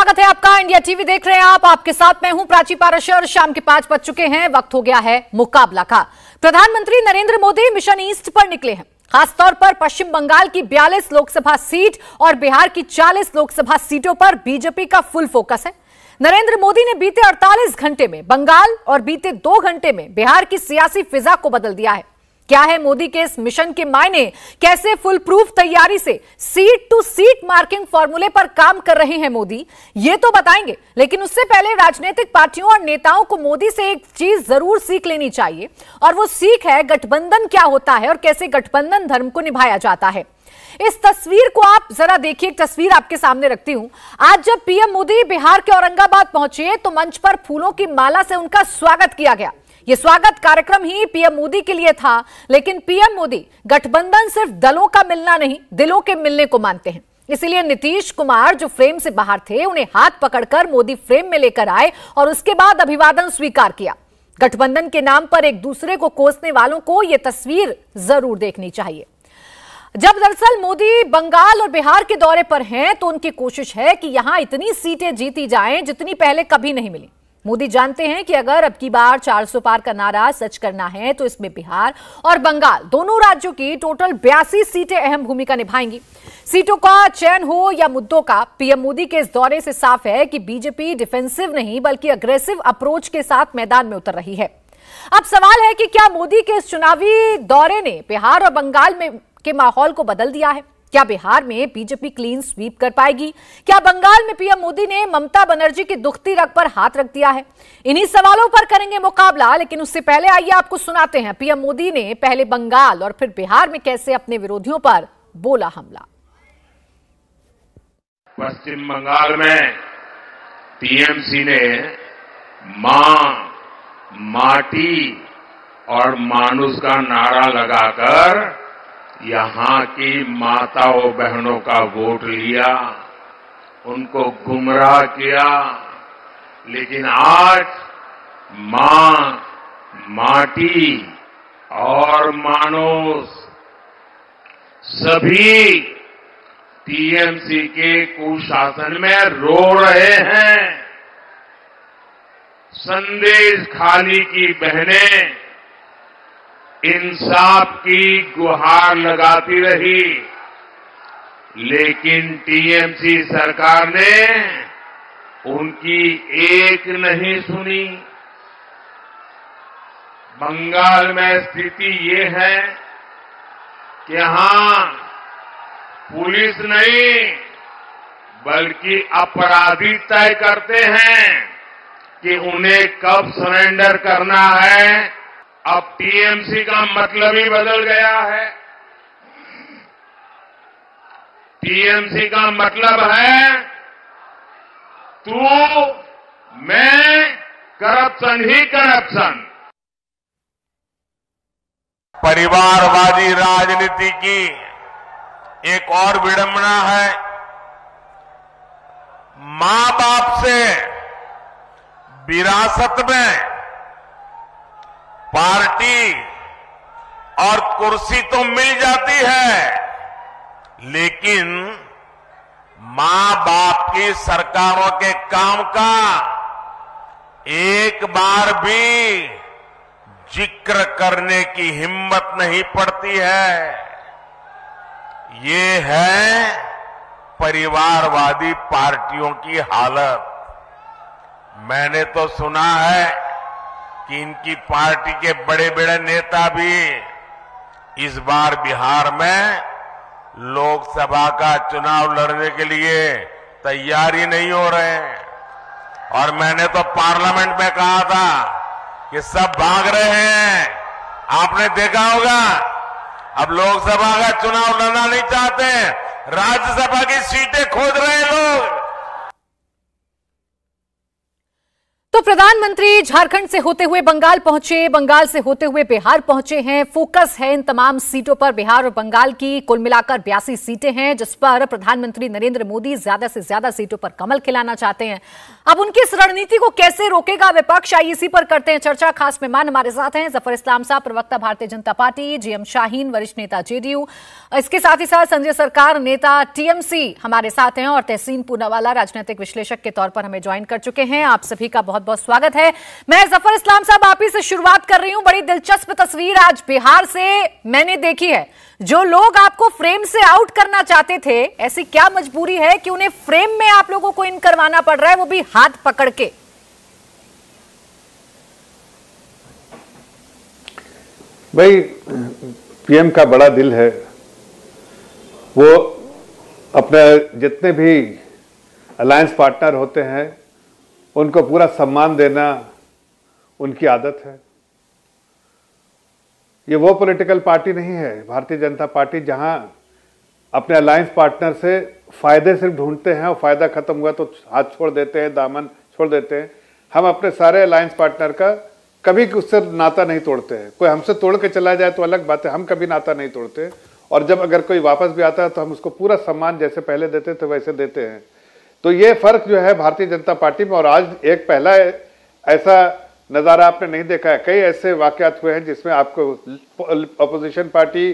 स्वागत है आपका। इंडिया टीवी देख रहे हैं आप। आपके साथ मैं हूं प्राची पाराशर। शाम के 5 बज चुके हैं। वक्त हो गया है मुकाबला का। प्रधानमंत्री नरेंद्र मोदी मिशन ईस्ट पर निकले हैं। खासतौर पर पश्चिम बंगाल की 42 लोकसभा सीट और बिहार की 40 लोकसभा सीटों पर बीजेपी का फुल फोकस है। नरेंद्र मोदी ने बीते 48 घंटे में बंगाल और बीते 2 घंटे में बिहार की सियासी फिजा को बदल दिया है। क्या है मोदी के इस मिशन के मायने? कैसे फुल प्रूफ तैयारी से सीट टू सीट मार्किंग फॉर्मूले पर काम कर रहे हैं मोदी, ये तो बताएंगे। लेकिन उससे पहले राजनीतिक पार्टियों और नेताओं को मोदी से एक चीज जरूर सीख लेनी चाहिए, और वो सीख है गठबंधन क्या होता है और कैसे गठबंधन धर्म को निभाया जाता है। इस तस्वीर को आप जरा देखिए। एक तस्वीर आपके सामने रखती हूं। आज जब पीएम मोदी बिहार के औरंगाबाद पहुंचे तो मंच पर फूलों की माला से उनका स्वागत किया गया। यह स्वागत कार्यक्रम ही पीएम मोदी के लिए था, लेकिन पीएम मोदी गठबंधन सिर्फ दलों का मिलना नहीं, दिलों के मिलने को मानते हैं। इसीलिए नीतीश कुमार जो फ्रेम से बाहर थे, उन्हें हाथ पकड़कर मोदी फ्रेम में लेकर आए और उसके बाद अभिवादन स्वीकार किया। गठबंधन के नाम पर एक दूसरे को कोसने वालों को यह तस्वीर जरूर देखनी चाहिए। जब दरअसल मोदी बंगाल और बिहार के दौरे पर हैं, तो उनकी कोशिश है कि यहां इतनी सीटें जीती जाएं जितनी पहले कभी नहीं मिली। मोदी जानते हैं कि अगर अब की बार 400 पार का नारा सच करना है तो इसमें बिहार और बंगाल दोनों राज्यों की टोटल 82 सीटें अहम भूमिका निभाएंगी। सीटों का चयन हो या मुद्दों का, पीएम मोदी के इस दौरे से साफ है कि बीजेपी डिफेंसिव नहीं बल्कि अग्रेसिव अप्रोच के साथ मैदान में उतर रही है। अब सवाल है कि क्या मोदी के इस चुनावी दौरे ने बिहार और बंगाल में के माहौल को बदल दिया है? क्या बिहार में बीजेपी क्लीन स्वीप कर पाएगी? क्या बंगाल में पीएम मोदी ने ममता बनर्जी की दुखती रग पर हाथ रख दिया है? इन्हीं सवालों पर करेंगे मुकाबला। लेकिन उससे पहले आइए आपको सुनाते हैं पीएम मोदी ने पहले बंगाल और फिर बिहार में कैसे अपने विरोधियों पर बोला हमला। पश्चिम बंगाल में टीएमसी ने मां, माटी और मानुष का नारा लगाकर यहां की माताओं बहनों का वोट लिया, उनको गुमराह किया। लेकिन आज मां, माटी और मानुष सभी टीएमसी के कुशासन में रो रहे हैं। संदेश खाली की बहनें इंसाफ की गुहार लगाती रही, लेकिन टीएमसी सरकार ने उनकी एक नहीं सुनी। बंगाल में स्थिति ये है कि यहां पुलिस नहीं बल्कि अपराधी तय करते हैं कि उन्हें कब सरेंडर करना है। अब टीएमसी का मतलब ही बदल गया है। टीएमसी का मतलब है तू, मैं, करप्शन ही करप्शन। परिवारवादी राजनीति की एक और विडंबना है। मां बाप से विरासत में पार्टी और कुर्सी तो मिल जाती है, लेकिन मां बाप की सरकारों के काम का एक बार भी जिक्र करने की हिम्मत नहीं पड़ती है। ये है परिवारवादी पार्टियों की हालत। मैंने तो सुना है कि इनकी पार्टी के बड़े बड़े नेता भी इस बार बिहार में लोकसभा का चुनाव लड़ने के लिए तैयारी नहीं हो रहे हैं। और मैंने तो पार्लियामेंट में कहा था कि सब भाग रहे हैं। आपने देखा होगा, अब लोकसभा का चुनाव लड़ना नहीं चाहते, राज्यसभा की सीटें खोज रहे हैं लोग। तो प्रधानमंत्री झारखंड से होते हुए बंगाल पहुंचे, बंगाल से होते हुए बिहार पहुंचे हैं। फोकस है इन तमाम सीटों पर। बिहार और बंगाल की कुल मिलाकर 82 सीटें हैं, जिस पर प्रधानमंत्री नरेंद्र मोदी ज्यादा से ज्यादा सीटों पर कमल खिलाना चाहते हैं। अब उनकी इस रणनीति को कैसे रोकेगा विपक्ष, आइए इसी पर करते हैं चर्चा। खास मेहमान हमारे साथ हैं जफर इस्लाम साहब, प्रवक्ता भारतीय जनता पार्टी, जीएम शाहीन, वरिष्ठ नेता जेडीयू, इसके साथ ही साथ संजय सरकार, नेता टीएमसी हमारे साथ हैं, और तहसीन पूनावाला, राजनीतिक विश्लेषक के तौर पर हमें ज्वाइन कर चुके हैं। आप सभी का बहुत बहुत स्वागत है। मैं जफर इस्लाम साहब आप ही से शुरुआत कर रही हूं। बड़ी दिलचस्प तस्वीर आज बिहार से मैंने देखी है। जो लोग आपको फ्रेम से आउट करना चाहते थे, ऐसी क्या मजबूरी है कि उन्हें फ्रेम में आप लोगों को इन करवाना पड़ रहा है, वो भी हाथ पकड़ के? भाई, पीएम का बड़ा दिल है। वो अपने जितने भी अलायंस पार्टनर होते हैं उनको पूरा सम्मान देना उनकी आदत है। ये वो पॉलिटिकल पार्टी नहीं है भारतीय जनता पार्टी जहां अपने अलायंस पार्टनर से फायदे सिर्फ ढूंढते हैं और फायदा खत्म हुआ तो हाथ छोड़ देते हैं, दामन छोड़ देते हैं। हम अपने सारे अलायंस पार्टनर का कभी उससे नाता नहीं तोड़ते हैं। कोई हमसे तोड़ के चला जाए तो अलग बात है, हम कभी नाता नहीं तोड़ते। और जब अगर कोई वापस भी आता है तो हम उसको पूरा सम्मान जैसे पहले देते थे वैसे देते हैं। तो ये फर्क जो है भारतीय जनता पार्टी में, और आज एक पहला ऐसा नजारा आपने नहीं देखा है। कई ऐसे वाकयात हुए हैं जिसमें आपको अपोजिशन पार्टी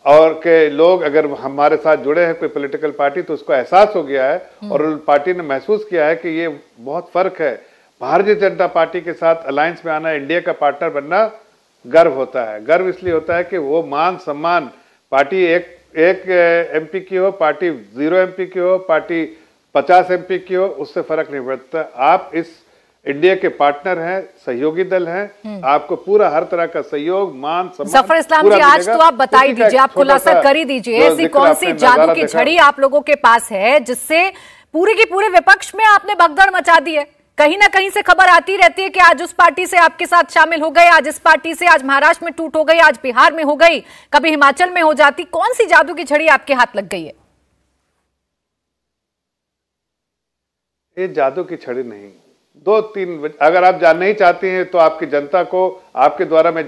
और के लोग अगर हमारे साथ जुड़े हैं कोई पॉलिटिकल पार्टी तो उसको एहसास हो गया है और पार्टी ने महसूस किया है कि ये बहुत फर्क है। भारतीय जनता पार्टी के साथ अलायंस में आना, इंडिया का पार्टनर बनना गर्व होता है। गर्व इसलिए होता है कि वो मान सम्मान, पार्टी एक एमपी की हो, पार्टी 0 एमपी की हो, पार्टी 50 एमपी की हो, उससे फर्क नहीं पड़ता। आप इस इंडिया के पार्टनर हैं, सहयोगी दल हैं, आपको पूरा हर तरह का सहयोग, मान, सम्मान। जफर इस्लाम जी, आज तो आप बता ही दीजिए, आप खुलासा कर ही दीजिए, ऐसी कौन सी जादू की छड़ी आप लोगों के पास है जिससे पूरे के पूरे विपक्ष में आपने भगदड़ मचा दी है? कहीं ना कहीं से खबर आती रहती है कि आज उस पार्टी से आपके साथ शामिल हो गए, आज इस पार्टी से, आज महाराष्ट्र में टूट हो गई, आज बिहार में हो गई, कभी हिमाचल में हो जाती। कौन सी जादू की छड़ी आपके हाथ लग गई है? ये जादू की छड़ी नहीं, 2-3 अगर आप जानना ही चाहती हैं तो आपकी जनता को आपके द्वारा मैं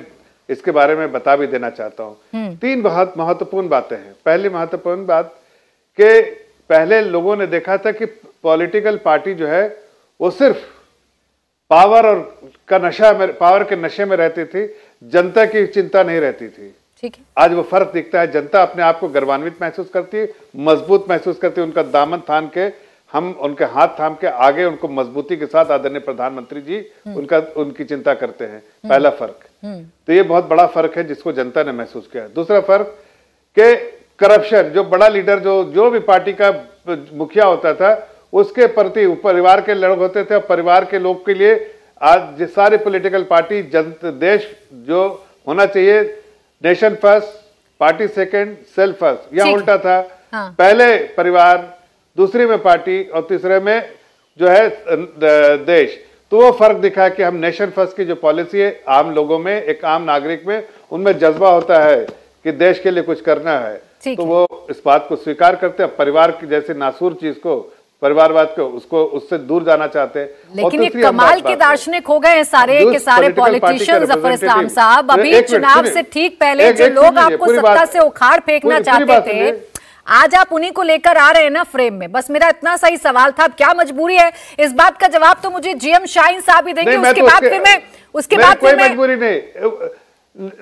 इसके बारे में बता भी देना चाहता हूं। 3 बहुत महत्वपूर्ण बातें हैं। पहली महत्वपूर्ण बात कि पहले लोगों ने देखा था कि पॉलिटिकल पार्टी जो है वो सिर्फ पावर के नशे में रहती थी, जनता की चिंता नहीं रहती थी। ठीक है, आज वो फर्क दिखता है। जनता अपने आप को गर्वान्वित महसूस करती है, मजबूत महसूस करती है। उनका दामन थाम के, हम उनके हाथ थाम के आगे उनको मजबूती के साथ आदरणीय प्रधानमंत्री जी उनकी चिंता करते हैं। पहला फर्क, तो ये बहुत बड़ा फर्क है जिसको जनता ने महसूस किया। दूसरा फर्क कि करप्शन, जो बड़ा लीडर जो भी पार्टी का मुखिया होता था उसके प्रति परिवार के लोग होते थे, और परिवार के लोग के लिए आज सारी पॉलिटिकल पार्टी देश जो होना चाहिए, nation first, party second, self first, यह उल्टा था। हाँ। पहले परिवार, दूसरी में पार्टी और तीसरे में जो है देश। तो वो फर्क दिखा कि हम नेशन फर्स्ट की जो पॉलिसी है आम लोगों में, एक आम नागरिक में, उनमें जज्बा होता है कि देश के लिए कुछ करना है, तो वो इस बात को स्वीकार करते हैं। परिवार की जैसे नासूर चीज को, परिवारवाद को, उससे दूर जाना चाहते हैं। लेकिन ये कमाल के दार्शनिक हो गए हैं सारे के सारे पॉलिटिशियन जफर इस्लाम साहब। अभी चुनाव से ठीक पहले जो लोग आपको सत्ता से उखाड़ फेंकना चाहते थे, आज आप उन्हीं को लेकर आ रहे हैं ना फ्रेम में। बस मेरा इतना सही सवाल था, क्या मजबूरी है? इस बात का जवाब तो मुझे जीएम शाहीन साहब ही देंगे। उसके बाद कोई मजबूरी नहीं।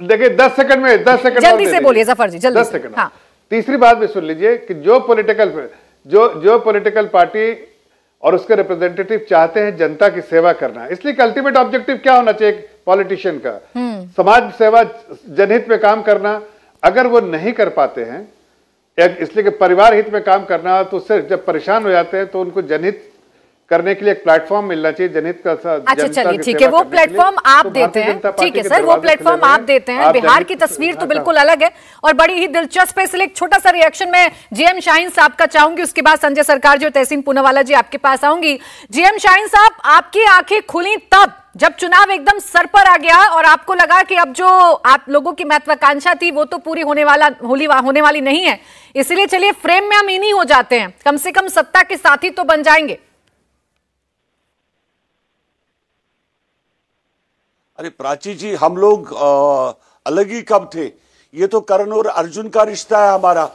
देखिए 10 सेकंड में, 10 सेकंड जल्दी से बोलिए जफर जी, जल्दी 10 सेकंड। हाँ। तीसरी बात भी सुन लीजिए कि जो पॉलिटिकल पार्टी और उसके रिप्रेजेंटेटिव चाहते हैं जनता की सेवा करना, इसलिए अल्टीमेट ऑब्जेक्टिव क्या होना चाहिए पॉलिटिशियन का? समाज सेवा, जनहित में काम करना। अगर वो नहीं कर पाते हैं, इसलिए कि परिवार हित में काम करना, तो उससे जब परेशान हो जाते हैं तो उनको जनहित करने के लिए एक प्लेटफॉर्म मिलना चाहिए, जनहित का। अच्छा चलिए ठीक है, वो प्लेटफॉर्म आप देते हैं, ठीक है सर, वो प्लेटफॉर्म आप देते हैं। बिहार की तस्वीर तो बिल्कुल अलग है और बड़ी ही दिलचस्प है। इसलिए एक छोटा सा रिएक्शन मैं जीएम शाहीन साहब का चाहूंगी, उसके बाद संजय सरकार जी और तहसीन पूनावाला जी आपके पास आऊंगी। जीएम शाहीन साहब, आपकी आंखें खुली तब जब चुनाव एकदम सर पर आ गया और आपको लगा कि अब जो आप लोगों की महत्वाकांक्षा थी वो तो पूरी होने वाली नहीं है, इसलिए चलिए फ्रेम में हम इन्हीं हो जाते हैं, कम से कम सत्ता के साथी तो बन जाएंगे। अरे प्राची जी, हम लोग अलग ही कब थे? ये तो करण और अर्जुन का रिश्ता है हमारा।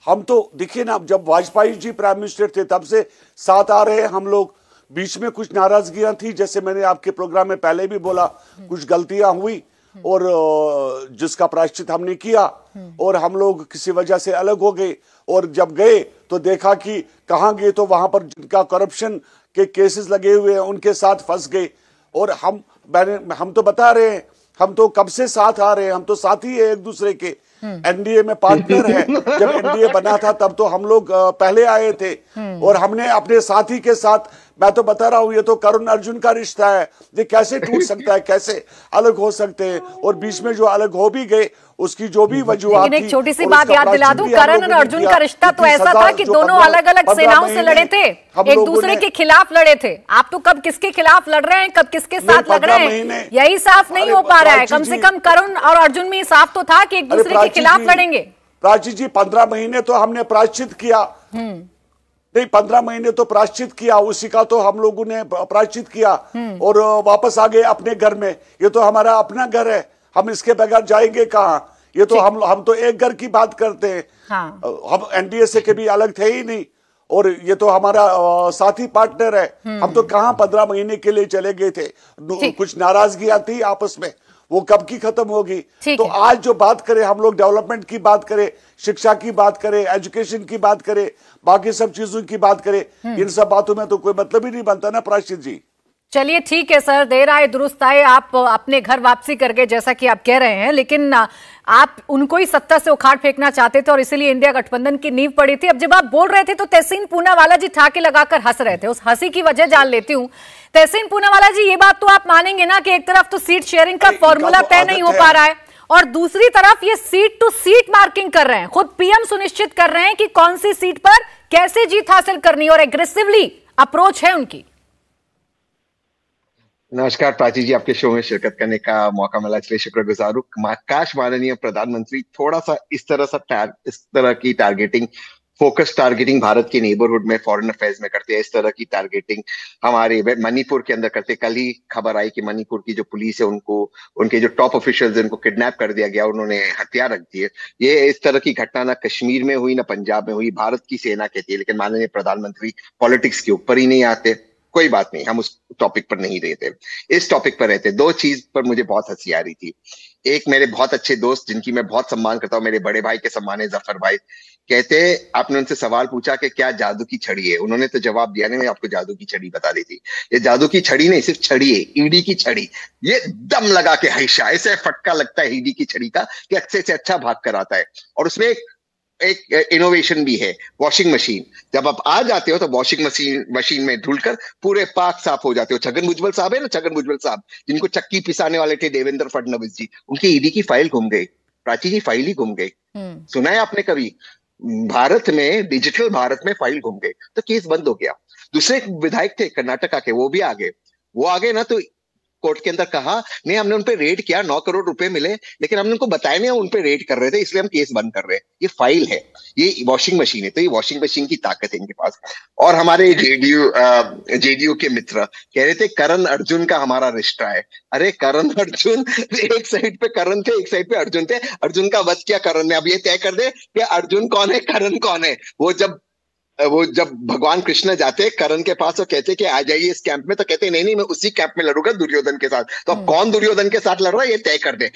हम तो देखिए ना, जब वाजपेयी जी प्राइम मिनिस्टर थे तब से साथ आ रहे हैं हम लोग। बीच में कुछ नाराजगियां थी, जैसे मैंने आपके प्रोग्राम में पहले भी बोला, कुछ गलतियां हुई और जिसका प्रायश्चित हमने किया और हम लोग किसी वजह से अलग हो गए। और जब गए तो देखा कि कहाँ गए, तो वहां पर जिनका करप्शन के केसेस लगे हुए हैं उनके साथ फंस गए। और हम तो बता रहे हैं, हम तो कब से साथ आ रहे हैं, हम तो साथी है एक दूसरे के। एनडीए में पार्टनर है। जब एनडीए बना था तब तो हम लोग पहले आए थे और हमने अपने साथी के साथ, मैं तो बता रहा हूं, ये तो करण अर्जुन का रिश्ता है। ये कैसे टूट सकता है, कैसे अलग हो सकते हैं? और बीच में जो अलग हो भी गए उसकी जो भी वजूहत थी। एक छोटी सी बात याद दिला दूं, करण और अर्जुन का रिश्ता तो ऐसा था कि दोनों अलग अलग सेनाओं से लड़े थे, एक दूसरे के खिलाफ लड़े थे। आप तो कब किसके खिलाफ लड़ रहे हैं, कब किसके साथ लड़ रहे हैं, यही साफ नहीं हो पा रहा है। कम से कम करण और अर्जुन में साफ तो था कि एक दूसरे के खिलाफ लड़ेंगे। प्राची जी, 15 महीने तो हमने प्रायश्चित किया, नहीं 15 महीने तो प्रायश्चित किया, उसी का तो हम लोगों ने प्रायश्चित किया और वापस आ गए अपने घर में। ये तो हमारा अपना घर है, हम इसके बगैर जाएंगे कहाँ? ये तो हम तो एक घर की बात करते हैं। हाँ। हम एनडीए से कभी अलग थे ही नहीं और ये तो हमारा साथी पार्टनर है। हम तो कहाँ 15 महीने के लिए चले गए थे। कुछ नाराजगियां थी आपस में, वो कब की खत्म होगी? तो आज जो बात करें हम लोग, डेवलपमेंट की बात करें, शिक्षा की बात करें, एजुकेशन की बात करें, बाकी सब चीजों की बात करें, इन सब बातों में तो कोई मतलब ही नहीं बनता ना प्रायश्चित जी। चलिए ठीक है सर, देर आए दुरुस्त आए, आप अपने घर वापसी करके जैसा कि आप कह रहे हैं, लेकिन आप उनको ही सत्ता से उखाड़ फेंकना चाहते थे और इसीलिए इंडिया गठबंधन की नींव पड़ी थी। अब जब आप बोल रहे थे तो तहसीन पूनावाला जी ठाके लगाकर हंस रहे थे, उस हंसी की वजह जान लेती हूँ। तहसीन पूनावाला जी, ये बात तो आप मानेंगे ना कि एक तरफ तो सीट शेयरिंग का फॉर्मूला तय नहीं हो पा रहा है और दूसरी तरफ ये सीट टू सीट मार्किंग कर रहे हैं, खुद पीएम सुनिश्चित कर रहे हैं कि कौन सी सीट पर कैसे जीत हासिल करनी और एग्रेसिवली अप्रोच है उनकी। नमस्कार प्राची जी, आपके शो में शिरकत करने का मौका मिला, इसलिए शुक्रगुजार हूँ। काश माननीय प्रधानमंत्री थोड़ा सा इस तरह की टारगेटिंग, फोकस टारगेटिंग भारत के नेबरहुड में, फॉरेन अफेयर्स में करते हैं। इस तरह की टारगेटिंग हमारे मणिपुर के अंदर करते। कल ही खबर आई कि मणिपुर की जो पुलिस है, उनके जो टॉप ऑफिशियल्स है, उनको किडनैप कर दिया गया, उन्होंने हथियार रख दिए। ये इस तरह की घटना ना कश्मीर में हुई, ना पंजाब में हुई। भारत की सेना कहती है, लेकिन माननीय प्रधानमंत्री पॉलिटिक्स के ऊपर ही नहीं आते। कोई बात नहीं, हम उस टॉपिक पर नहीं रहते, इस टॉपिक पर रहते। दो चीज पर मुझे बहुत हंसी आ रही थी। एक, मेरे बहुत अच्छे दोस्त जिनकी मैं बहुत सम्मान करता हूँ, मेरे बड़े भाई के सम्मान है, जफर भाई, कहते, आपने उनसे सवाल पूछा कि क्या जादू की छड़ी है, उन्होंने तो जवाब दिया, नहीं मैं आपको जादू की छड़ी बता दी थी। ये जादू की छड़ी नहीं, सिर्फ छड़ी है, ईडी की छड़ी। ये दम लगा के हमेशा ऐसे फटका लगता है ईडी की छड़ी का कि अच्छे से अच्छा भाग कर आता है। और उसमें एक इनोवेशन भी है, वॉशिंग मशीन। जब आप आ जाते हो तो वॉशिंग मशीन में धुलकर पूरे पाक साफ हो जाते हो। छगन भुजबल साहब है ना, छगन भुजबल साहब, जिनको चक्की पिसाने वाले थे देवेंद्र फडणवीस जी, उनकी ईडी की फाइल घूम गई, प्राची जी, फाइल ही घूम गई। सुना है आपने कभी? भारत में, डिजिटल भारत में फाइल घूम गई तो केस बंद हो गया। दूसरे विधायक थे कर्नाटका के, वो भी आ गए। वो आ गए ना तो कोर्ट के अंदर कहा, नहीं हमने उन पे रेड किया, 9 करोड़ रुपए मिले, लेकिन हमने उनको बताया नहीं हम उन पे रेड कर रहे थे, इसलिए हम केस बंद कर रहे हैं। ये फाइल है, ये वॉशिंग मशीन है। तो ये वॉशिंग मशीन की ताकत है इनके पास। और हमारे जेडीयू के मित्र कह रहे थे करण अर्जुन का हमारा रिश्ता है। अरे करण अर्जुन, एक साइड पे करण थे, एक साइड पे अर्जुन थे। अर्जुन का वध किया करण ने। अब ये तय कर दे कि अर्जुन कौन है, करण कौन है। वो जब भगवान कृष्ण जाते करण के पास और कहते कि आ जाइए इस कैंप में, तो कहते नहीं मैं उसी कैंप में लड़ूंगा दुर्योधन के साथ। तो अब कौन दुर्योधन के साथ लड़ रहा है ये तय कर दे।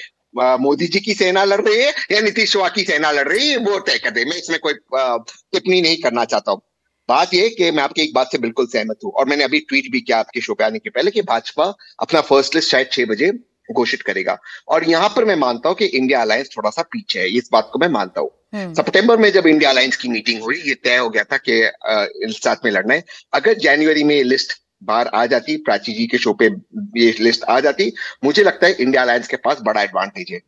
मोदी जी की सेना लड़ रही है या नीतीश कुमार की सेना लड़ रही है, वो तय कर दे। मैं इसमें कोई टिप्पणी नहीं करना चाहता हूँ। बात ये कि मैं आपकी एक बात से बिल्कुल सहमत हूँ और मैंने अभी ट्वीट भी किया आपके शो पे आने के पहले कि भाजपा अपना फर्स्ट लिस्ट शायद 6 बजे घोषित करेगा। और यहां पर मैं मानता हूं कि इंडिया अलायंस थोड़ा सा पीछे है, इस बात को मैं मानता हूं। सितंबर में जब इंडिया अलायंस की मीटिंग हुई, ये तय हो गया था कि साथ में लड़ना है। अगर जनवरी में लिस्ट बाहर आ जाती, प्राची जी के शो पे ये लिस्ट आ जाती, मुझे लगता है इंडिया अलायंस के पास बड़ा एडवांटेज है।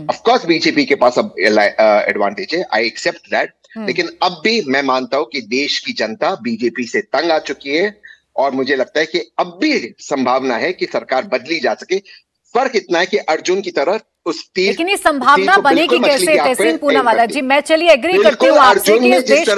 ऑफ कोर्स बीजेपी के पास अब एडवांटेज है, आई एक्सेप्ट दैट। लेकिन अब भी मैं मानता हूं कि देश की जनता बीजेपी से तंग आ चुकी है और मुझे लगता है कि अब भी संभावना है कि सरकार बदली जा सके। फर्क इतना है कि अर्जुन की तरह उस तीर, लेकिन ये संभावना बनेगी कैसे तहसीन पूनावाला जी? मैं चलिए एग्री करती हूँ आपसे कि इस देश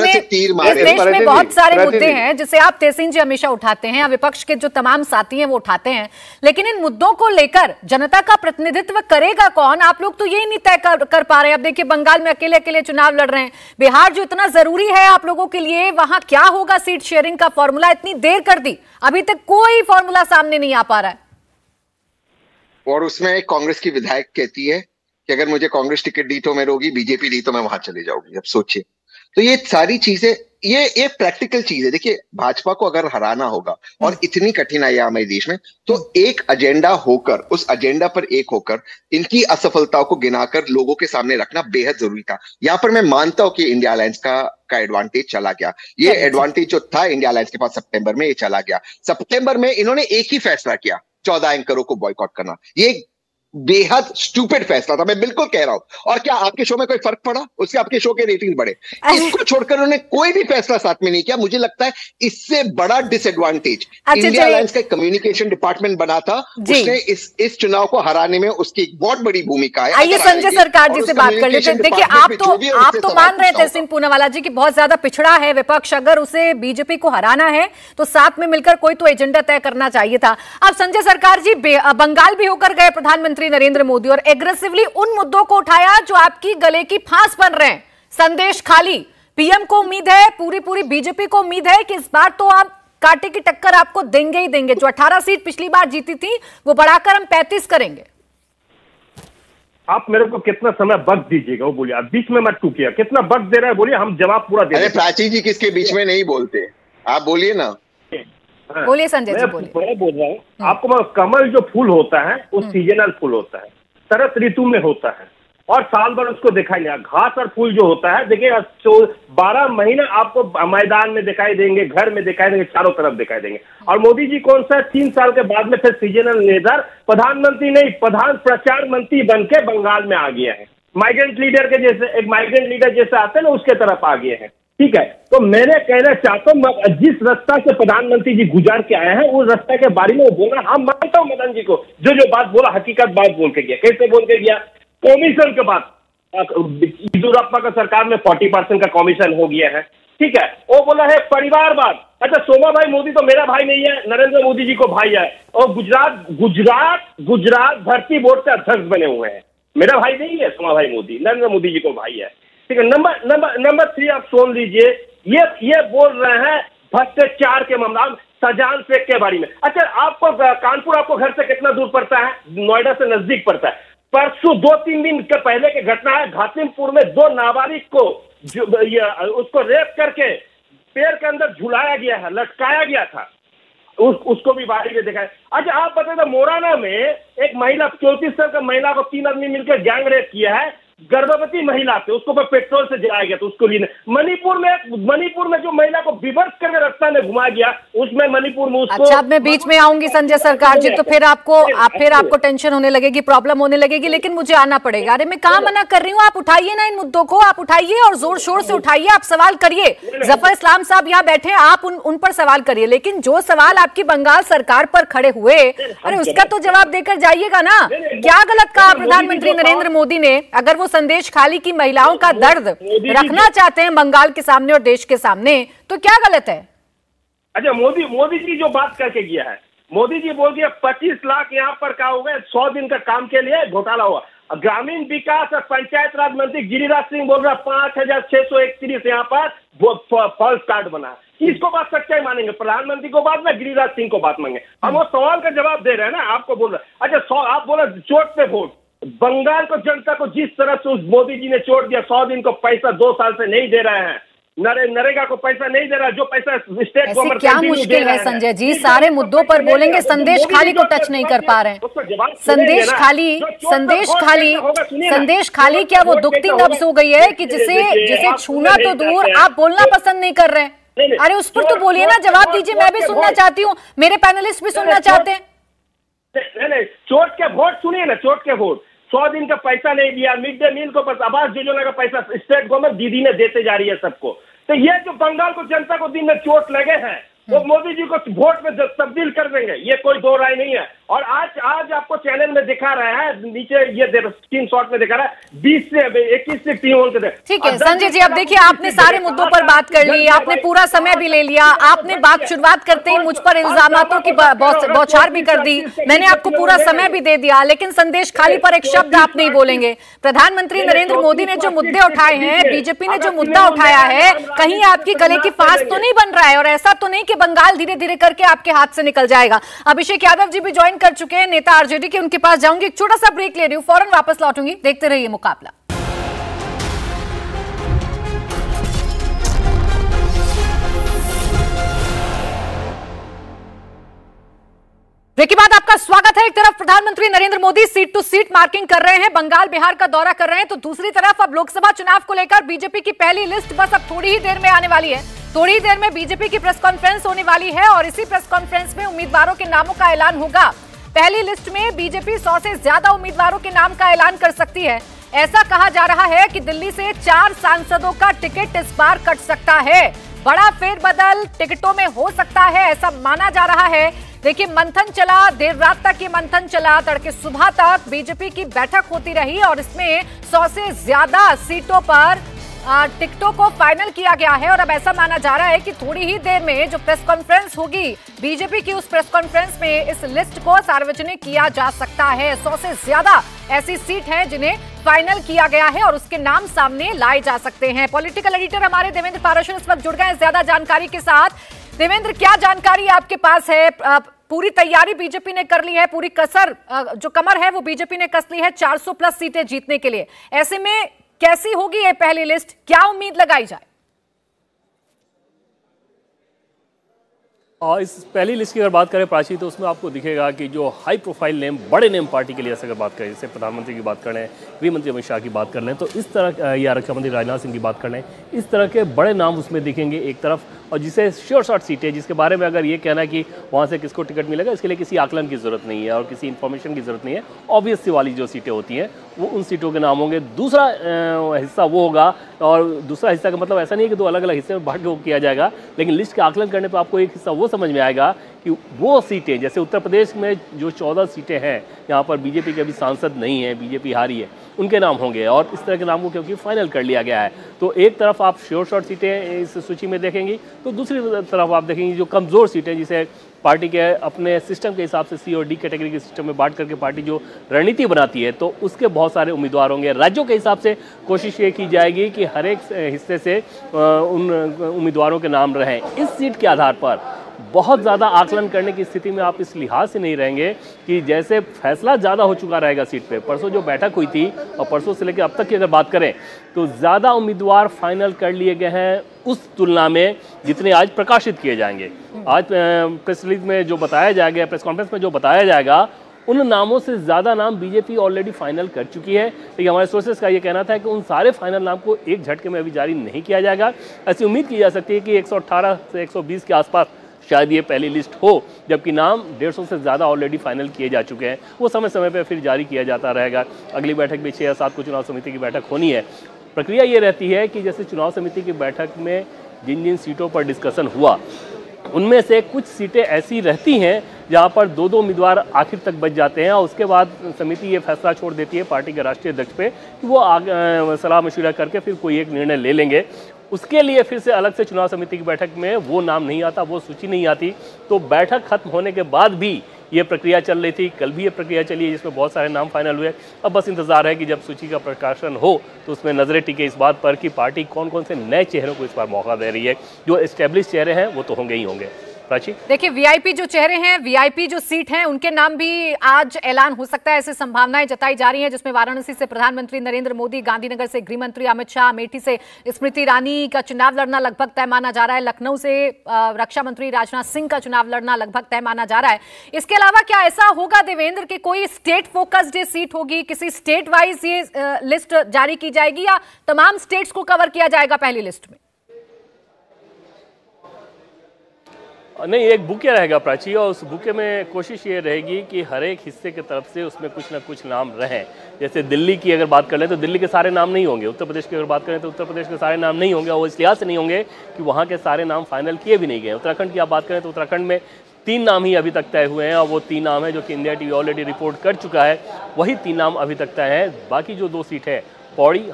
में बहुत सारे मुद्दे हैं जिसे आप तहसीन जी हमेशा उठाते हैं, विपक्ष के जो तमाम साथी हैं वो उठाते हैं, लेकिन इन मुद्दों को लेकर जनता का प्रतिनिधित्व करेगा कौन? आप लोग तो यही नहीं तय कर पा रहे। अब देखिए बंगाल में अकेले अकेले चुनाव लड़ रहे हैं, बिहार जो इतना जरूरी है आप लोगों के लिए, वहां क्या होगा? सीट शेयरिंग का फॉर्मूला इतनी देर कर दी, अभी तक कोई फॉर्मूला सामने नहीं आ पा रहा है। और उसमें एक कांग्रेस की विधायक कहती है कि अगर मुझे कांग्रेस टिकट दी तो मैं रोगी, बीजेपी दी तो मैं वहां चले जाऊंगी। अब सोचिए, तो ये सारी चीजें, ये प्रैक्टिकल चीज है। देखिए भाजपा को अगर हराना होगा और इतनी कठिनाई हमारे देश में, तो एक एजेंडा होकर, उस एजेंडा पर एक होकर इनकी असफलताओं को गिनाकर लोगों के सामने रखना बेहद जरूरी था। यहाँ पर मैं मानता हूं कि इंडिया अलायंस का एडवांटेज चला गया। ये एडवांटेज जो था इंडिया अलायंस के पास सितंबर में, ये चला गया। सितंबर में इन्होंने एक ही फैसला किया, 14 एंकरों को बॉयकॉट करना। ये बेहद स्टूपिड फैसला था, मैं बिल्कुल कह रहा हूं। और क्या आपके शो में कोई फर्क पड़ा? उससे आपके शो के रेटिंग बढ़े? इसको छोड़कर उन्होंने कोई भी फैसला साथ में नहीं किया। मुझे लगता है इससे बड़ा डिसएडवांटेज इंडिया अलायंस का कम्युनिकेशन डिपार्टमेंट बना था, उसने इस चुनाव को हराने में उसकी एक बहुत बड़ी भूमिका है। आइए संजय सरकार जी से बात कर लेते हैं। देखिए आप तो मान रहे थे तहसीन पूनावाला जी की बहुत ज्यादा पिछड़ा है विपक्ष, अगर उसे बीजेपी को हराना है तो साथ में मिलकर कोई तो एजेंडा तय करना चाहिए था। अब संजय सरकार जी बंगाल भी होकर गए प्रधानमंत्री नरेंद्र मोदी और एग्रेसिवली उन मुद्दों को उठाया जो आपकी गले की फांस बन रहे हैं। संदेश खाली, पीएम को उम्मीद है, पूरी बीजेपी को उम्मीद है कि इस बार तो आप कांटे की टक्कर आपको देंगे ही देंगे। जो 18 सीट पिछली बार जीती थी वो बढ़ाकर हम 35 करेंगे। आप मेरे को कितना समय वक्त दीजिएगा वो बोलिए, आप बीच में मत टूकिए। कितना वक्त दे रहे हैं बोलिए, हम जवाब पूरा दे रहे हैं। प्राची जी किसके बीच में नहीं बोलते, आप बोलिए ना। बोलिए संजय जी, बोलिए। मैं बोल रहा हूँ आपको, कमल जो फूल होता है वो सीजनल फूल होता है, शरद ऋतु में होता है और साल भर उसको दिखाई नहीं। घास और फूल जो होता है देखिए 12 महीने आपको मैदान में दिखाई देंगे, घर में दिखाई देंगे, चारों तरफ दिखाई देंगे। और मोदी जी कौन सा 3 साल के बाद में फिर सीजनल लीडर, प्रधानमंत्री नहीं प्रधान प्रचार मंत्री बन के बंगाल में आ गया है। माइग्रेंट लीडर के जैसे, एक माइग्रेंट लीडर जैसे आते हैं ना उसके तरफ आ गए हैं। ठीक है, तो मैंने कहना चाहता हूं जिस रास्ता से प्रधानमंत्री जी गुजार के आए हैं उस रास्ते के बारे में वो बोला। हम मानता हूं मदन जी को, जो बात बोला हकीकत बात बोल के गया। कैसे बोल के गया? कमीशन के बाद येदियुरप्पा का सरकार में 40% का कमीशन हो गया है। ठीक है, वो बोला है परिवारवाद। अच्छा, सोमा भाई मोदी तो मेरा भाई नहीं है, नरेंद्र मोदी जी को भाई है। और गुजरात भर्ती बोर्ड के अध्यक्ष बने हुए हैं, मेरा भाई नहीं है सोमा भाई मोदी, नरेंद्र मोदी जी को भाई है। ठीक है, नंबर 3 आप सुन लीजिए, ये बोल रहे हैं भ्रष्टाचार के मामला, सजान शेख के बारे में। अच्छा, आपको कानपुर आपको घर से कितना दूर पड़ता है? नोएडा से नजदीक पड़ता है। परसों 2-3 दिन के पहले की घटना है, घातिमपुर में 2 नाबालिग को उसको रेप करके पेड़ के अंदर झुलाया गया है, लटकाया गया था। उसको भी बारी में देखा है। अच्छा, आप बताए तो मोराना में एक महिला 34 साल का महिला को 3 आदमी मिलकर गैंग रेप किया है, गर्भवती महिला थे, उसको पेट्रोल से जलाया गया था उसको लिए। मणिपुर में जो महिला को विवश करके रास्ता में घुमा गया, उसमें मणिपुर में उसको। अच्छा, अब मैं बीच में आऊंगी संजय सरकार जी, तो फिर आपको टेंशन होने लगेगी, प्रॉब्लम होने लगेगी, लेकिन मुझे आना पड़ेगा। अरे मैं कहाँ मना कर रही हूँ, आप उठाइए ना इन मुद्दों को, आप उठाइए और जोर शोर से उठाइए, आप सवाल करिए। जफर इस्लाम साहब यहाँ बैठे, आप उन पर सवाल करिए, लेकिन जो सवाल आपकी बंगाल सरकार पर खड़े हुए, अरे उसका तो जवाब देकर जाइएगा ना। क्या गलत कहा प्रधानमंत्री नरेंद्र मोदी ने? अगर संदेश खाली की महिलाओं का दर्द रखना चाहते हैं बंगाल के सामने और देश के सामने, तो क्या गलत है? अच्छा, मोदी जी जो बात करके गया है, मोदी जी बोल दिया 25 लाख यहाँ पर क्या हो गए, 100 दिन का काम के लिए घोटाला हुआ। ग्रामीण विकास और पंचायत राज मंत्री गिरिराज सिंह बोल रहा 5631 यहाँ पर फॉल्स कार्ड बना। किसको बात सच्चाई मानेंगे? प्रधानमंत्री को बात ना गिरिराज सिंह को बात मांगे? हम वो सवाल का जवाब दे रहे हैं ना, आपको बोल रहे। अच्छा, आप बोला चोट पे वोट, बंगाल को जनता को जिस तरह से उस मोदी जी ने छोड़ दिया, 100 दिन को पैसा 2 साल से नहीं दे रहे हैं, नरेगा को पैसा नहीं दे रहा, जो पैसा स्टेट गवर्नमेंट क्या मुश्किल है संजय जी? सारे मुद्दों पर बोलेंगे, संदेश खाली को टच नहीं कर पा रहे हैं। संदेश खाली क्या वो दुखती नब्ज हो गई है कि जिसे छूना तो दूर, आप बोलना पसंद नहीं कर रहे हैं? अरे उस पर तो बोलिए ना, जवाब दीजिए, मैं भी सुनना चाहती हूँ, मेरे पैनलिस्ट भी सुनना चाहते हैं। नहीं, चोट के वोट सुनिए ना, चोट के वोट। 100 दिन का पैसा नहीं दिया, मिड डे मील को आवास योजना का पैसा स्टेट गवर्नमेंट दीदी ने देते जा रही है सबको। तो ये जो बंगाल को जनता को दिन में चोट लगे हैं, वो मोदी जी को वोट में तब्दील कर देंगे, ये कोई दो राय नहीं है। और आज आपको चैनल में दिखा रहा है, नीचे ये स्क्रीन शॉट में दिखा रहा है 20 से 21 से टीम होते थे। ठीक है संजय जी, अब देखिए आपने सारे मुद्दों पर बात कर ली, आपने पूरा समय भी ले लिया, आपने बात शुरुआत करते ही मुझ पर इल्जामातों की बौछार भी कर दी, मैंने आपको पूरा समय भी दे दिया, लेकिन संदेश खाली पर एक शब्द आप नहीं बोलेंगे। प्रधानमंत्री नरेंद्र मोदी ने जो मुद्दे उठाए हैं, बीजेपी ने जो मुद्दा उठाया है, कहीं आपकी गले की फांस तो नहीं बन रहा है, और ऐसा तो नहीं कि बंगाल धीरे धीरे करके आपके हाथ से निकल जाएगा। अभिषेक यादव जी भी ज्वाइन कर चुके हैं, नेता आरजेडी के, उनके पास जाऊंगी, एक छोटा सा ब्रेक ले रही हूं, फौरन वापस लौटूंगी, देखते रहिए मुकाबला। ब्रेक के बाद आपका स्वागत है। एक तरफ प्रधानमंत्री Narendra Modi seat to seat marking कर रहे हैं, बंगाल बिहार का दौरा कर रहे हैं, तो दूसरी तरफ अब लोकसभा चुनाव को लेकर बीजेपी की पहली लिस्ट बस अब थोड़ी ही देर में आने वाली है। थोड़ी ही देर में बीजेपी की प्रेस कॉन्फ्रेंस होने वाली है और इसी प्रेस कॉन्फ्रेंस में उम्मीदवारों के नामों का ऐलान होगा। पहली लिस्ट में बीजेपी 100 से ज्यादा उम्मीदवारों के नाम का ऐलान कर सकती है। ऐसा कहा जा रहा है कि दिल्ली से 4 सांसदों का टिकट इस बार कट सकता है। बड़ा फेरबदल टिकटों में हो सकता है, ऐसा माना जा रहा है। देखिए मंथन चला, देर रात तक ये मंथन चला, तड़के सुबह तक बीजेपी की बैठक होती रही और इसमें 100 से ज्यादा सीटों पर टिकटों को फाइनल किया गया है। और अब ऐसा माना जा रहा है कि थोड़ी ही देर में जो प्रेस कॉन्फ्रेंस होगी बीजेपी की, उस प्रेस कॉन्फ्रेंस में इस लिस्ट को सार्वजनिक किया जा सकता है। 100 से ज्यादा ऐसी सीट हैं जिन्हें फाइनल किया गया है और उसके नाम सामने लाए जा सकते हैं। पॉलिटिकल एडिटर हमारे देवेंद्र पाराशर इस वक्त जुड़ गए हैं ज्यादा जानकारी के साथ। देवेंद्र, क्या जानकारी आपके पास है? पूरी तैयारी बीजेपी ने कर ली है, पूरी कसर जो कमर है वो बीजेपी ने कस ली है 400 प्लस सीटें जीतने के लिए। ऐसे में कैसी होगी ये पहली लिस्ट, क्या उम्मीद लगाई जाए? इस पहली लिस्ट की अगर बात करें प्राची, तो उसमें आपको दिखेगा कि जो हाई प्रोफाइल नेम, बड़े नेम पार्टी के लिए अगर बात करें, जैसे प्रधानमंत्री की बात कर लें, गृह मंत्री अमित शाह की बात कर लें, तो इस तरह, या रक्षा मंत्री राजनाथ सिंह की बात कर लें, इस तरह के बड़े नाम उसमें दिखेंगे एक तरफ। और जिसे श्योर शॉट सीटें, जिसके बारे में अगर ये कहना है कि वहाँ से किसको टिकट मिलेगा, इसके लिए किसी आकलन की जरूरत नहीं है और किसी इन्फॉर्मेशन की जरूरत नहीं है। ऑब्वियस सी वाली जो सीटें होती हैं वो उन सीटों के नाम होंगे। दूसरा हिस्सा वो होगा, और दूसरा हिस्सा का मतलब ऐसा नहीं है कि दो अलग अलग हिस्से में बांट के किया जाएगा, लेकिन लिस्ट के आकलन करने पर आपको एक हिस्सा वो समझ में आएगा कि वो सीटें, जैसे उत्तर प्रदेश में जो 14 सीटें हैं, यहाँ पर बीजेपी के अभी सांसद नहीं है, बीजेपी हारी है, उनके नाम होंगे। और इस तरह के नामों क्योंकि फाइनल कर लिया गया है, तो एक तरफ आप श्योर शॉट सीटें इस सूची में देखेंगी, तो दूसरी तरफ आप देखेंगे जो कमज़ोर सीटें, जिसे पार्टी के अपने सिस्टम के हिसाब से सी और डी कैटेगरी के सिस्टम में बांट करके पार्टी जो रणनीति बनाती है, तो उसके बहुत सारे उम्मीदवार होंगे। राज्यों के हिसाब से कोशिश ये की जाएगी कि हर एक हिस्से से उन उम्मीदवारों के नाम रहें। इस सीट के आधार पर बहुत ज़्यादा आकलन करने की स्थिति में आप इस लिहाज से नहीं रहेंगे कि जैसे फैसला ज़्यादा हो चुका रहेगा सीट पे। परसों जो बैठक हुई थी और परसों से लेकर अब तक की अगर बात करें, तो ज़्यादा उम्मीदवार फाइनल कर लिए गए हैं उस तुलना में जितने आज प्रकाशित किए जाएंगे। आज प्रेस रिलीज में जो बताया जाएगा, प्रेस कॉन्फ्रेंस में जो बताया जाएगा, उन नामों से ज़्यादा नाम बीजेपी ऑलरेडी फाइनल कर चुकी है। लेकिन हमारे सोर्सेस का ये कहना था कि उन सारे फाइनल नाम को एक झटके में अभी जारी नहीं किया जाएगा। ऐसी उम्मीद की जा सकती है कि 118 से 120 के आसपास शायद ये पहली लिस्ट हो, जबकि नाम 150 से ज़्यादा ऑलरेडी फाइनल किए जा चुके हैं। वो समय समय पर फिर जारी किया जाता रहेगा। अगली बैठक भी 6 या 7 को चुनाव समिति की बैठक होनी है। प्रक्रिया ये रहती है कि जैसे चुनाव समिति की बैठक में जिन जिन सीटों पर डिस्कशन हुआ, उनमें से कुछ सीटें ऐसी रहती हैं जहां पर 2-2 उम्मीदवार आखिर तक बच जाते हैं, और उसके बाद समिति ये फैसला छोड़ देती है पार्टी के राष्ट्रीय अध्यक्ष पे कि वो सलाह मशविरा करके फिर कोई एक निर्णय ले लेंगे। उसके लिए फिर से अलग से चुनाव समिति की बैठक में वो नाम नहीं आता, वो सूची नहीं आती। तो बैठक खत्म होने के बाद भी ये प्रक्रिया चल रही थी, कल भी ये प्रक्रिया चली है जिसमें बहुत सारे नाम फाइनल हुए। अब बस इंतजार है कि जब सूची का प्रकाशन हो तो उसमें नजरें टिके इस बात पर कि पार्टी कौन कौन से नए चेहरों को इस बार मौका दे रही है। जो एस्टेब्लिश चेहरे हैं वो तो होंगे ही होंगे। प्राची, देखिए वीआईपी जो चेहरे हैं, वीआईपी जो सीट हैं, उनके नाम भी आज ऐलान हो सकता है, ऐसी संभावनाएं जताई जा रही हैं, जिसमें वाराणसी से प्रधानमंत्री नरेंद्र मोदी, गांधीनगर से गृह मंत्री अमित शाह, अमेठी से स्मृति ईरानी का चुनाव लड़ना लगभग तय माना जा रहा है, लखनऊ से रक्षा मंत्री राजनाथ सिंह का चुनाव लड़ना लगभग तय माना जा रहा है। इसके अलावा क्या ऐसा होगा देवेंद्र कि कोई स्टेट फोकस्ड सीट होगी, किसी स्टेट वाइज ये लिस्ट जारी की जाएगी, या तमाम स्टेट्स को कवर किया जाएगा पहली लिस्ट में? नहीं, एक बुके रहेगा प्राची, और उस बुके में कोशिश ये रहेगी कि हर एक हिस्से की तरफ से उसमें कुछ ना कुछ नाम रहें। जैसे दिल्ली की अगर बात कर लें तो दिल्ली के सारे नाम नहीं होंगे, उत्तर प्रदेश की अगर बात करें तो उत्तर प्रदेश के सारे नाम नहीं होंगे, और इस लिहाज से नहीं होंगे कि वहाँ के सारे नाम फाइनल किए भी नहीं गए। उत्तराखंड की आप बात करें तो उत्तराखंड में 3 नाम ही अभी तक तय हुए हैं और वो 3 नाम है जो कि इंडिया टीवी ऑलरेडी रिपोर्ट कर चुका है, वही 3 नाम अभी तक तय हैं। बाकी जो 2 सीट है पौड़ी,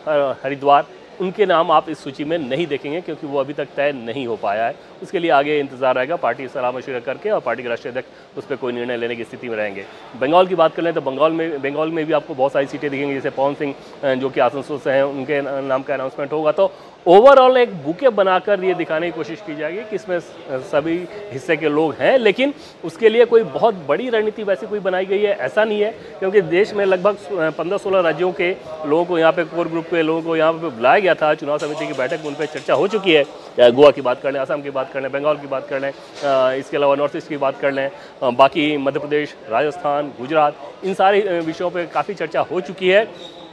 हरिद्वार, उनके नाम आप इस सूची में नहीं देखेंगे क्योंकि वो अभी तक तय नहीं हो पाया है। उसके लिए आगे इंतजार रहेगा, पार्टी सलाह मशवरा करके और पार्टी के राष्ट्रीय अध्यक्ष उस पर कोई निर्णय लेने की स्थिति में रहेंगे। बंगाल की बात कर लें तो बंगाल में भी आपको बहुत सारी सीटें दिखेंगी, जैसे पवन सिंह जो कि आसनसोल से हैं, उनके नाम का अनाउंसमेंट होगा। तो ओवरऑल एक बुके बनाकर ये दिखाने की कोशिश की जाएगी कि इसमें सभी हिस्से के लोग हैं, लेकिन उसके लिए कोई बहुत बड़ी रणनीति वैसे कोई बनाई गई है ऐसा नहीं है, क्योंकि देश में लगभग 15-16 राज्यों के लोगों को यहाँ पे, कोर ग्रुप के लोगों को यहाँ पे बुलाया गया था चुनाव समिति की बैठक में, उन पर चर्चा हो चुकी है। गोवा की बात कर लें, असम की बात कर लें, बंगाल की बात कर लें, इसके अलावा नॉर्थ ईस्ट की बात कर लें, बाकी मध्य प्रदेश, राजस्थान, गुजरात, इन सारे विषयों पर काफ़ी चर्चा हो चुकी है।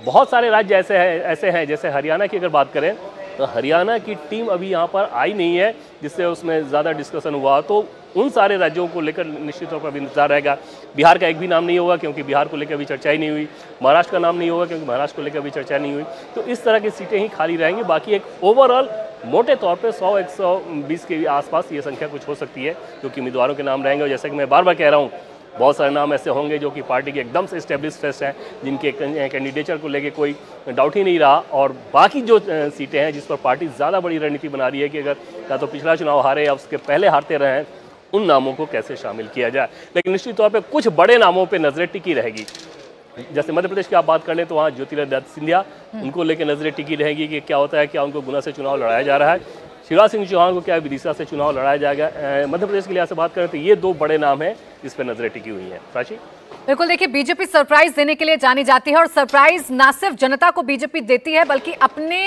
बहुत सारे राज्य ऐसे हैं जैसे हरियाणा की अगर बात करें तो हरियाणा की टीम अभी यहाँ पर आई नहीं है, जिससे उसमें ज़्यादा डिस्कशन हुआ। तो उन सारे राज्यों को लेकर निश्चित तौर पर भी इंतजार रहेगा। बिहार का एक भी नाम नहीं होगा क्योंकि बिहार को लेकर अभी चर्चा ही नहीं हुई। महाराष्ट्र का नाम नहीं होगा क्योंकि महाराष्ट्र को लेकर अभी चर्चा नहीं हुई। तो इस तरह की सीटें ही खाली रहेंगी। बाकी एक ओवरऑल मोटे तौर पे 100-120 के आसपास ये संख्या कुछ हो सकती है जो कि उम्मीदवारों के नाम रहेंगे। और जैसा कि मैं बार बार कह रहा हूँ, बहुत सारे नाम ऐसे होंगे जो कि पार्टी के एकदम से एस्टेब्लिश्ड हैं, जिनके कैंडिडेचर को लेके कोई डाउट ही नहीं रहा। और बाकी जो सीटें हैं जिस पर पार्टी ज़्यादा बड़ी रणनीति बना रही है कि अगर या तो पिछला चुनाव हारे या उसके पहले हारते रहे, उन नामों को कैसे शामिल किया जाए। लेकिन निश्चित तौर पर कुछ बड़े नामों पर नजरें टिकी रहेगी। जैसे मध्य प्रदेश की आप बात कर लें तो वहाँ ज्योतिरादित्य सिंधिया, उनको लेकर नजरें टिकी रहेगी कि क्या होता है, क्या उनको गुना से चुनाव लड़ाया जा रहा है। शिवराज सिंह चौहान को क्या विदिशा से चुनाव लड़ाया जाएगा। मध्य प्रदेश के लिहाज से बात करें तो ये 2 बड़े नाम हैं जिस पर नजरें टिकी हुई हैं। प्राची, बिल्कुल, देखिए बीजेपी सरप्राइज देने के लिए जानी जाती है और सरप्राइज ना सिर्फ जनता को बीजेपी देती है बल्कि अपने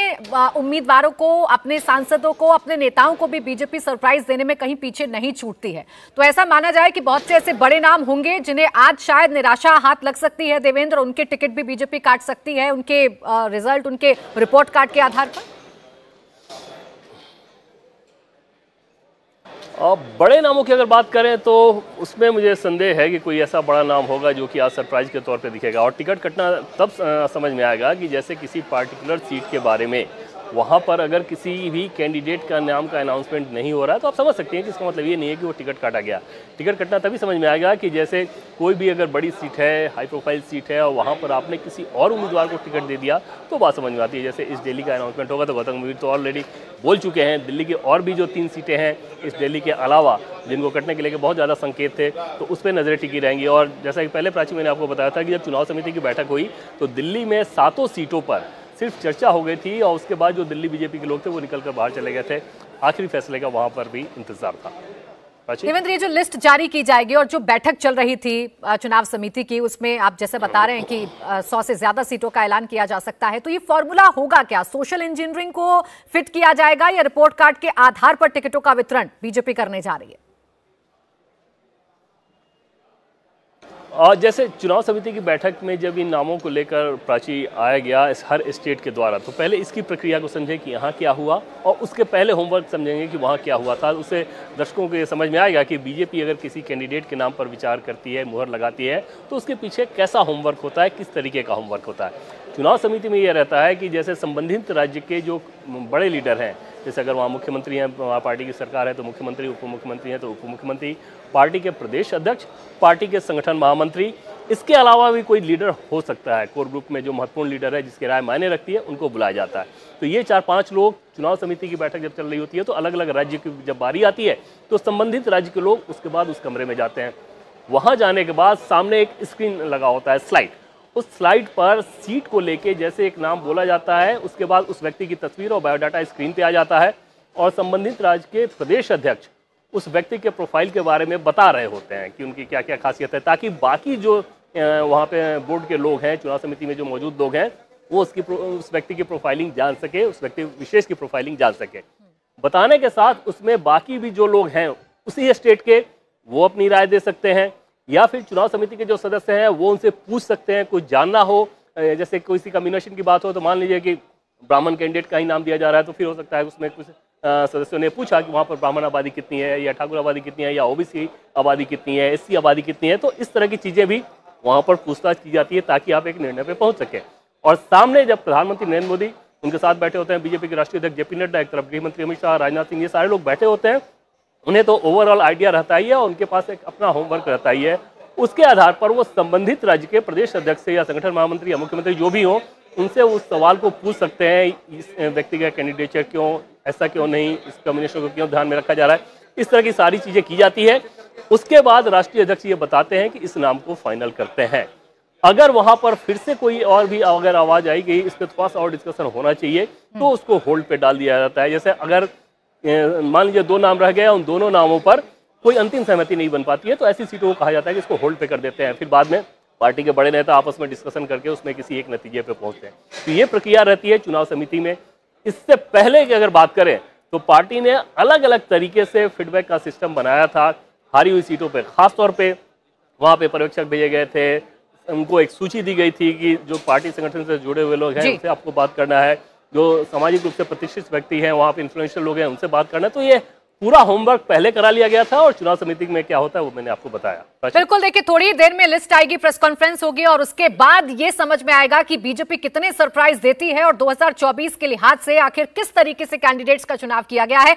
उम्मीदवारों को, अपने सांसदों को, अपने नेताओं को भी बीजेपी सरप्राइज देने में कहीं पीछे नहीं छूटती है। तो ऐसा माना जाए कि बहुत से ऐसे बड़े नाम होंगे जिन्हें आज शायद निराशा हाथ लग सकती है देवेंद्र, उनके टिकट भी बीजेपी काट सकती है उनके रिजल्ट, उनके रिपोर्ट कार्ड के आधार पर। और बड़े नामों की अगर बात करें तो उसमें मुझे संदेह है कि कोई ऐसा बड़ा नाम होगा जो कि आज सरप्राइज के तौर पे दिखेगा। और टिकट कटना तब समझ में आएगा कि जैसे किसी पार्टिकुलर सीट के बारे में वहाँ पर अगर किसी भी कैंडिडेट का नाम का अनाउंसमेंट नहीं हो रहा है तो आप समझ सकते हैं कि इसका मतलब ये नहीं है कि वो टिकट काटा गया। टिकट कटना तभी समझ में आएगा कि जैसे कोई भी अगर बड़ी सीट है, हाई प्रोफाइल सीट है और वहाँ पर आपने किसी और उम्मीदवार को टिकट दे दिया तो बात समझ में आती है। जैसे इस दिल्ली का अनाउंसमेंट होगा तो गौतम गंभीर तो ऑलरेडी बोल चुके हैं। दिल्ली की और भी जो 3 सीटें हैं इस दिल्ली के अलावा जिनको कटने के लिए बहुत ज़्यादा संकेत थे, तो उस पर नजरें टिकी रहेंगी। और जैसा कि पहले प्राची मैंने आपको बताया था कि जब चुनाव समिति की बैठक हुई तो दिल्ली में 7 सीटों पर सिर्फ चर्चा हो गई थी और उसके बाद जो दिल्ली बीजेपी के लोग थे वो निकलकर बाहर चले गए थे। आखिरी फैसले का वहां पर भी इंतजार था। देवेंद्र, ये जो लिस्ट जारी की जाएगी और जो बैठक चल रही थी चुनाव समिति की, उसमें आप जैसे बता रहे हैं कि 100 से ज्यादा सीटों का ऐलान किया जा सकता है, तो ये फॉर्मूला होगा क्या? सोशल इंजीनियरिंग को फिट किया जाएगा या रिपोर्ट कार्ड के आधार पर टिकटों का वितरण बीजेपी करने जा रही है? और जैसे चुनाव समिति की बैठक में जब इन नामों को लेकर प्राची आया गया इस हर स्टेट के द्वारा, तो पहले इसकी प्रक्रिया को समझें कि यहाँ क्या हुआ और उसके पहले होमवर्क समझेंगे कि वहाँ क्या हुआ था। उससे दर्शकों को ये समझ में आएगा कि बीजेपी अगर किसी कैंडिडेट के नाम पर विचार करती है, मुहर लगाती है, तो उसके पीछे कैसा होमवर्क होता है, किस तरीके का होमवर्क होता है। चुनाव समिति में यह रहता है कि जैसे संबंधित राज्य के जो बड़े लीडर हैं, जैसे अगर वहाँ मुख्यमंत्री हैं, वहाँ पार्टी की सरकार है तो मुख्यमंत्री, उप मुख्यमंत्री हैं तो उप मुख्यमंत्री, पार्टी के प्रदेश अध्यक्ष, पार्टी के संगठन महामंत्री, इसके अलावा भी कोई लीडर हो सकता है। कोर ग्रुप में जो महत्वपूर्ण लीडर है जिसकी राय मायने रखती है उनको बुलाया जाता है। तो ये 4-5 लोग चुनाव समिति की बैठक जब चल रही होती है तो अलग अलग राज्य की जब बारी आती है तो संबंधित राज्य के लोग उसके बाद उस कमरे में जाते हैं। वहाँ जाने के बाद सामने एक स्क्रीन लगा होता है, स्लाइड। उस स्लाइड पर सीट को लेके जैसे एक नाम बोला जाता है, उसके बाद उस व्यक्ति की तस्वीर और बायोडाटा स्क्रीन पे आ जाता है और संबंधित राज्य के प्रदेश अध्यक्ष उस व्यक्ति के प्रोफाइल के बारे में बता रहे होते हैं कि उनकी क्या क्या खासियत है, ताकि बाकी जो वहाँ पे बोर्ड के लोग हैं, चुनाव समिति में जो मौजूद लोग हैं, वो उस व्यक्ति की प्रोफाइलिंग जान सके, उस व्यक्ति विशेष की प्रोफाइलिंग जान सके। बताने के साथ उसमें बाकी भी जो लोग हैं उसी स्टेट के, वो अपनी राय दे सकते हैं या फिर चुनाव समिति के जो सदस्य हैं वो उनसे पूछ सकते हैं कुछ जानना हो। जैसे किसी कम्बिनेशन की बात हो तो मान लीजिए कि ब्राह्मण कैंडिडेट का ही नाम दिया जा रहा है, तो फिर हो सकता है उसमें कुछ सदस्यों ने पूछा कि वहाँ पर ब्राह्मण आबादी कितनी है या ठाकुर आबादी कितनी है या ओबीसी आबादी कितनी है, एससी आबादी कितनी है। तो इस तरह की चीज़ें भी वहाँ पर पूछताछ की जाती है ताकि आप एक निर्णय पर पहुँच सकें। और सामने जब प्रधानमंत्री नरेंद्र मोदी उनके साथ बैठे होते हैं, बीजेपी के राष्ट्रीय अध्यक्ष जेपी नड्डा, एक तरफ गृह मंत्री अमित शाह, राजनाथ सिंह, ये सारे लोग बैठे होते हैं, उन्हें तो ओवरऑल आइडिया रहता ही है और उनके पास एक अपना होमवर्क रहता ही है। उसके आधार पर वो संबंधित राज्य के प्रदेश अध्यक्ष से या संगठन महामंत्री या मुख्यमंत्री जो भी हो, उनसे उस सवाल को पूछ सकते हैं, इस व्यक्ति का कैंडिडेचर क्यों, ऐसा क्यों नहीं, इस कम्युनिकेशन को क्यों ध्यान में रखा जा रहा है, इस तरह की सारी चीजें की जाती है। उसके बाद राष्ट्रीय अध्यक्ष ये बताते हैं कि इस नाम को फाइनल करते हैं। अगर वहां पर फिर से कोई और भी अगर आवाज आई गई इस पर थोड़ा सा और डिस्कशन होना चाहिए, तो उसको होल्ड पे डाल दिया जाता है। जैसे अगर मान लीजिए 2 नाम रह गए, उन दोनों नामों पर कोई अंतिम सहमति नहीं बन पाती है, तो ऐसी सीटों को कहा जाता है कि इसको होल्ड पे कर देते हैं। फिर बाद में पार्टी के बड़े नेता आपस में डिस्कशन करके उसमें किसी एक नतीजे पे पहुंचते हैं। तो ये प्रक्रिया रहती है चुनाव समिति में। इससे पहले की अगर बात करें तो पार्टी ने अलग अलग तरीके से फीडबैक का सिस्टम बनाया था हारी हुई सीटों पर। खासतौर पर वहाँ पे पर्यवेक्षक भेजे गए थे, उनको एक सूची दी गई थी कि जो पार्टी संगठन से जुड़े हुए लोग हैं उनसे आपको बात करना है, जो सामाजिक रूप से प्रतिष्ठित व्यक्ति हैं, वहाँ पे इन्फ्लुएंशियल लोग हैं, उनसे बात करना है। तो ये पूरा होमवर्क पहले करा लिया गया था और चुनाव समिति में क्या होता है वो मैंने आपको बताया। बिल्कुल, देखिए थोड़ी देर में लिस्ट आएगी, प्रेस कॉन्फ्रेंस होगी और उसके बाद ये समझ में आएगा कि बीजेपी कितने सरप्राइज देती है और 2024 के लिहाज से आखिर किस तरीके से कैंडिडेट्स का चुनाव किया गया है।